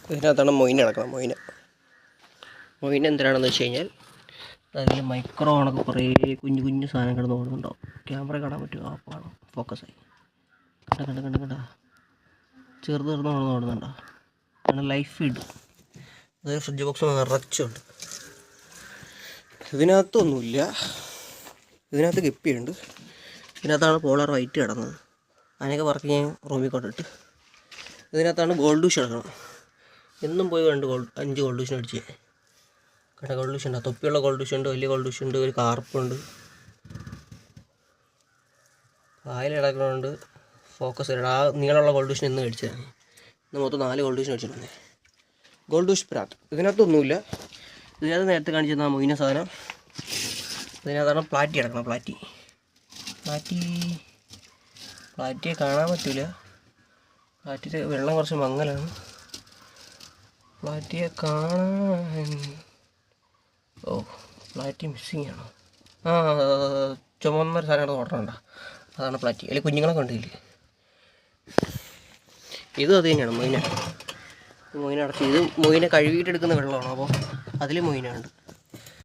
ഇതിനകത്താണ് മൊയിന കിടക്കണം. മൊയിന എന്തിനാണെന്ന് വെച്ച് കഴിഞ്ഞാൽ അതിൽ മൈക്രോ കണക്ക് കുറേ കുഞ്ഞു കുഞ്ഞു സാധനം കിടന്ന് ഓടുന്നുണ്ടാവും. ക്യാമറ കാണാൻ പറ്റുമോ? അപ്പോൾ ഫോക്കസായി. കണ്ട ചെറുത് ഓടുന്നുണ്ടോ? അങ്ങനെ ലൈഫ് ഫീഡ്. അതൊരു ഫ്രിഡ്ജ് ബോക്സ് നിറച്ചുണ്ട്. ഇതിനകത്തൊന്നുമില്ല. ഇതിനകത്ത് ഗപ്പിയുണ്ട്. ഇതിനകത്താണ് പോളാർ വൈറ്റ് കിടന്നത്. അതിനൊക്കെ പറക്കി ഞാൻ റൂമിൽ കൊണ്ടിട്ട്. ഇതിനകത്താണ് ഗോൾഡ് ഫിഷ് കിടക്കണം. എന്നും പോയി 5 ഗോൾഡ് ഫിഷിന് അടിച്ച്. കണ്ട ഗോൾഡ് ഫിഷ് ഉണ്ട്. തൊപ്പിയുള്ള ഗോൾഡ് ഫിഷ് ഉണ്ട്, വലിയ ഗോൾഡ് ഫിഷ് ഉണ്ട്, ഒരു കാർപ്പുണ്ട്. കായൽ കിടക്കണമുണ്ട്. ഫോക്കസ് ചെയ്യണം. ആ നീളമുള്ള ഗോൾഡ് ഫിഷിന് ഇന്ന് മേടിച്ചതാണ്. ഇന്ന് മൊത്തം 4 ഗോൾഡ് ഫിഷിന് മേടിച്ചിട്ടുണ്ട്. ഗോൾഡ് ഫിഷ് പ്രാത്ത്. ഇതിനകത്തൊന്നുമില്ല. ഇതിനകത്ത് നേരത്തെ കാണിച്ചു തന്ന മൊയിന സാധനം. ഇതിനകത്താണ് പ്ലാറ്റി കിടക്കണം. പ്ലാറ്റിയെ കാണാൻ പറ്റില്ല. പ്ലാറ്റിയുടെ വെള്ളം കുറച്ച് മങ്ങലാണ്. പ്ലാറ്റിയെ കാണാൻ പ്ലാറ്റി മിസ്സിങ് ആണോ? ചുമന്നൊരു സാധനം ഓർഡറുണ്ടോ? അതാണ് പ്ലാറ്റി. അല്ലെങ്കിൽ കുഞ്ഞുങ്ങളെ കണ്ടില്ലേ? ഇതും അത് തന്നെയാണ് മൊയിന അടച്ച്. ഇത് മൊയിനെ കഴുകിയിട്ടെടുക്കുന്ന വെള്ളമാണ്. അപ്പോൾ അതിൽ മൊയിനുണ്ട്.